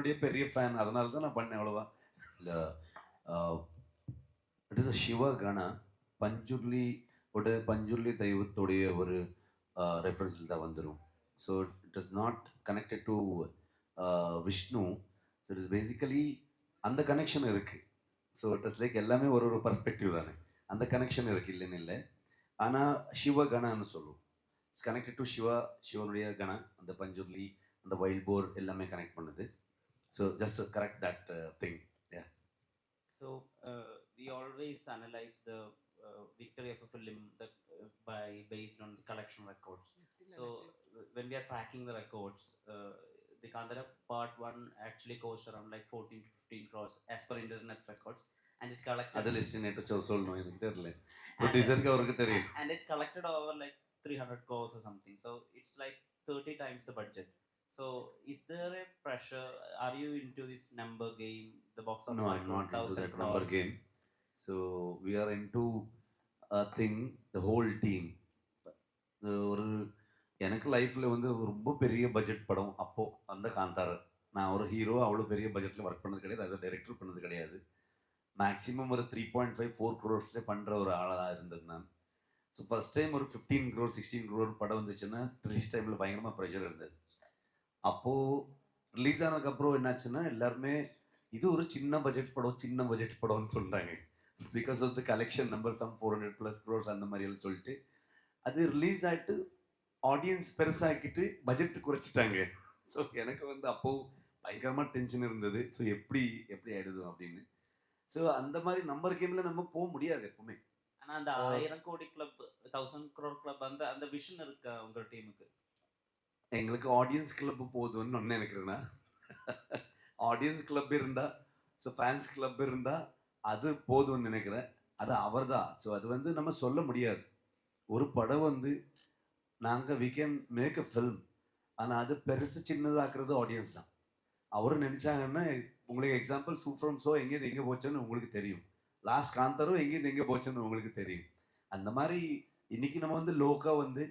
லாலேட்டனுடைய பெரிய ஃபேன், அதனால தான் நான் பண்ணேன், அவ்வளவுதான். இல்ல, இட் இஸ் சிவகண பஞ்சுர்லி பஞ்சுர்லி தெய்வத்துடைய ஒரு ரெஃபரன்ஸில் தான் வந்துடும். So it is not connected to Vishnu. So it is basically அந்த கனெக்ஷன் இருக்கு. ஸோ இட் இஸ் லைக் எல்லாமே ஒரு ஒரு பர்ஸ்பெக்டிவ் தானே, அந்த கனெக்ஷன் இருக்கு, இல்லைன்னு இல்லை. ஆனால் சிவகணன்னு சொல்லுவோம். இட்ஸ் கனெக்டட் டு சிவனுடைய கண, அந்த பஞ்சுர்லி, அந்த வைல்ட் போர் எல்லாமே கனெக்ட் பண்ணுது. So just correct that thing. So we always analyze the victory of a film based on the collection records. So when we are tracking the records, the Kandara Part 1 actually costs around like 14 to 15 crores as per internet records, and it collected. அது list நேற்று சொல்லணும், எனக்கு தெரியல, ப்ரொடியூசருக்கு அவருக்கு தெரியும். And it collected over like 300 crores or something. So it's like 30 times the budget. So is there a pressure? Are you into this number game? The box office? No, I'm not into that number game. So we are into a thing, the whole team. ஒரு எனக்கு லைஃப்பில் வந்து ரொம்ப பெரிய budget படம் அப்போது அந்த காந்தார. நான் ஒரு ஹீரோ அவ்வளோ பெரிய பட்ஜெட்டில் ஒர்க் பண்ணது கிடையாது, அஸ் அ டைரக்டர் பண்ணது கிடையாது. மேக்ஸிமம் ஒரு 3.5-4 crores பண்ணுற ஒரு ஆளாக இருந்தது நான். ஸோ ஃபர்ஸ்ட் டைம் ஒரு 15 crore 16 crore படம் வந்துச்சுன்னா ரிலீஸ் டைமில் பயங்கரமாக ப்ரெஷர் இருந்தது. அப்போது ரிலீஸ் ஆனதுக்கப்புறம் என்னாச்சுன்னா எல்லாருமே இது ஒரு சின்ன பட்ஜெட் படம்னு சொல்கிறாங்க. Because of the collection number some 400+ crores அந்த மாதிரியெல்லாம் சொல்லிட்டு அது ரிலீஸ் ஆகிட்டு ஆடியன்ஸ் பெருசாக்கிட்டு பட்ஜெட் குறைச்சிட்டாங்க. ஸோ எனக்கு வந்து அப்போது பயங்கரமாக டென்ஷன் இருந்தது. ஸோ எப்படி ஆயிடுது அப்படின்னு. ஸோ அந்த மாதிரி நம்பர் கேமில் நம்ம போக முடியாது எப்பவுமே. ஆனால் அந்த 1000 கோடி கிளப் 1000 crore கிளப் அந்த விஷன் இருக்கா உங்கள் டீமுக்கு? எங்களுக்கு ஆடியன்ஸ் கிளப் போதும்னு ஒன்று நினைக்கிறேன்னா, ஆடியன்ஸ் கிளப் இருந்தா, ஸோ ஃபேன்ஸ் கிளப் இருந்தா அது போதும்னு நினைக்கிறேன். அது அவர் தான். ஸோ அது வந்து நம்ம சொல்ல முடியாது. ஒரு படம் வந்து நாங்கள் we can make a film, ஆனால் அது பெருசு சின்னதாக்குறது ஆடியன்ஸ் தான். அவர் நினைச்சாங்கன்னா, உங்களுக்கு எக்ஸாம்பிள் சூப்பரம் ஷோ எங்கேருந்து எங்கே போச்சுன்னு உங்களுக்கு தெரியும், லாஸ்ட் காந்தாரும் எங்கேருந்து எங்கே போச்சுன்னு உங்களுக்கு தெரியும். அந்த மாதிரி இன்னைக்கு நம்ம வந்து லோக்கா வந்து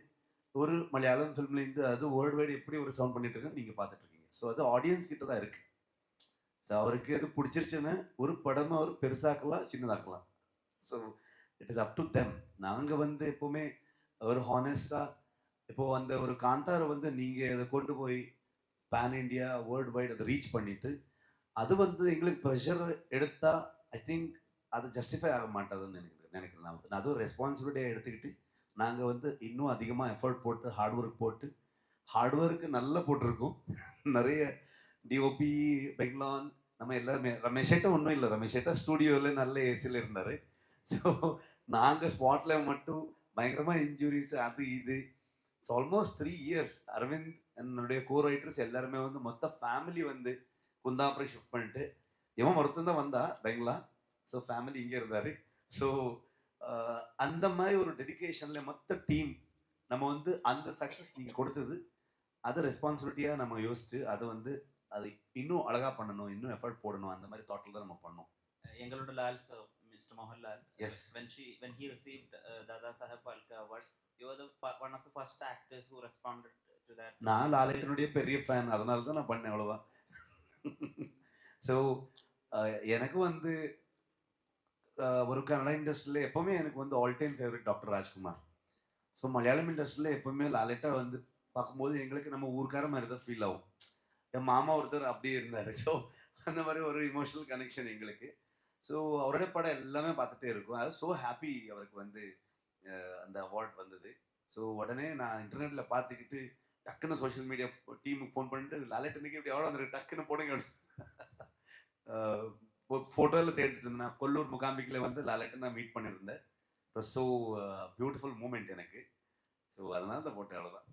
ஒரு மலையாளம் ஃபிலிம்ல இருந்து அது வேர்ல்டு வைடு எப்படி ஒரு சவுண்ட் பண்ணிட்டு இருக்குன்னு நீங்க பார்த்துட்டு இருக்கீங்க. ஸோ அது ஆடியன்ஸ் கிட்ட தான் இருக்கு. ஸோ அவருக்கு அது பிடிச்சிருச்சுன்னா ஒரு படமா அவர் பெருசாக்கலாம் சின்னதாக்கலாம். So it is up to them. நாங்கள் வந்து எப்போவுமே ஒரு ஹானஸ்டா, இப்போ அந்த ஒரு காந்தாரை வந்து நீங்க அதை கொண்டு போய் பேன் இண்டியா வேர்ல்டு வைடு அதை ரீச் பண்ணிட்டு அது வந்து எங்களுக்கு ப்ரெஷர் எடுத்தா ஐ திங்க் அது ஜஸ்டிஃபை ஆக மாட்டாதுன்னு நினைக்கிறேன். நான் அது ஒரு ரெஸ்பான்சிபிலிட்டியாக எடுத்துக்கிட்டு நாங்கள் வந்து இன்னும் அதிகமாக எஃபர்ட் போட்டு ஹார்ட் ஒர்க்கு நல்லா போட்டிருக்கோம். நிறைய டிஓபி பெங்லான் நம்ம எல்லாருமே, ரமேஷேட்டா ஒன்றும் இல்லை, ரமேஷேட்டா ஸ்டூடியோவில் நல்ல ஏசியில் இருந்தார். ஸோ நாங்கள் ஸ்பாட்டில் மட்டும் பயங்கரமாக இன்ஜுரிஸ் அது இது. ஸோ ஆல்மோஸ்ட் 3 years அரவிந்த் என்னுடைய கோ ரைட்டர்ஸ் எல்லாருமே வந்து மொத்த ஃபேமிலி வந்து குந்தாபுரை ஷிஃப்ட் பண்ணிட்டு இவன் ஒருத்தன் தான் வந்தா பெங்களா. ஸோ ஃபேமிலி இங்கே இருந்தார். ஸோ அந்த மாதிரி ஒரு டெடிக்கேஷன்ல மொத்த டீம் நம்ம வந்து அந்த சக்ஸஸ் நீங்கள் கொடுத்தது அது ரெஸ்பான்சிபிலிட்டியாக நம்ம யோசிச்சு அதை வந்து அதை இன்னும் அழகாக பண்ணணும், இன்னும் எஃபர்ட் போடணும், அந்த மாதிரி தாட்டில் தான் நம்ம பண்ணோம். எங்களோட Lal sir, mister Mohanlal, yes, when he received Dada Saheb Phalke Award, you were one of the first actors who responded to that. நான் லாலேட்டனுடைய பெரிய ஃபேன், அதனால தான் நான் பண்ணேன், அவ்வளோதான். ஸோ எனக்கு வந்து ஒரு கன்னட இண்டஸ்ட்ரியில் எப்போவுமே எனக்கு வந்து all time favourite doctor Rajkumar. So Malayalam இண்டஸ்ட்ரியில் எப்போவுமே லாலேட்டா வந்து பார்க்கும்போது எங்களுக்கு நம்ம ஊருக்கார மாதிரி தான் ஃபீல் ஆகும். என் மாமா ஒருத்தர் அப்படியே இருந்தார். ஸோ அந்த மாதிரி ஒரு இமோஷனல் கனெக்ஷன் எங்களுக்கு. ஸோ அவருடைய படம் எல்லாமே பார்த்துட்டே இருக்கும். அது ஸோ ஹாப்பி அவருக்கு வந்து அந்த அவார்ட் வந்தது. ஸோ உடனே நான் இன்டர்நெட்டில் பார்த்துக்கிட்டு டக்குன்னு சோஷியல் மீடியா டீமுக்கு ஃபோன் பண்ணிட்டு லாலேட்டனுக்கு இப்படி எவ்வளோ வந்துருக்கு டக்குன்னு போடுங்க ஃபோட்டோவில் தேடிட்டு இருந்தேன். நான் கொல்லூர் முகாம்பிக்கில் வந்து லாலேட்டை நான் மீட் பண்ணியிருந்தேன். ஸோ பியூட்டிஃபுல் மூமெண்ட் எனக்கு. ஸோ அதனால தான் போட்டேன், அவ்வளோதான்.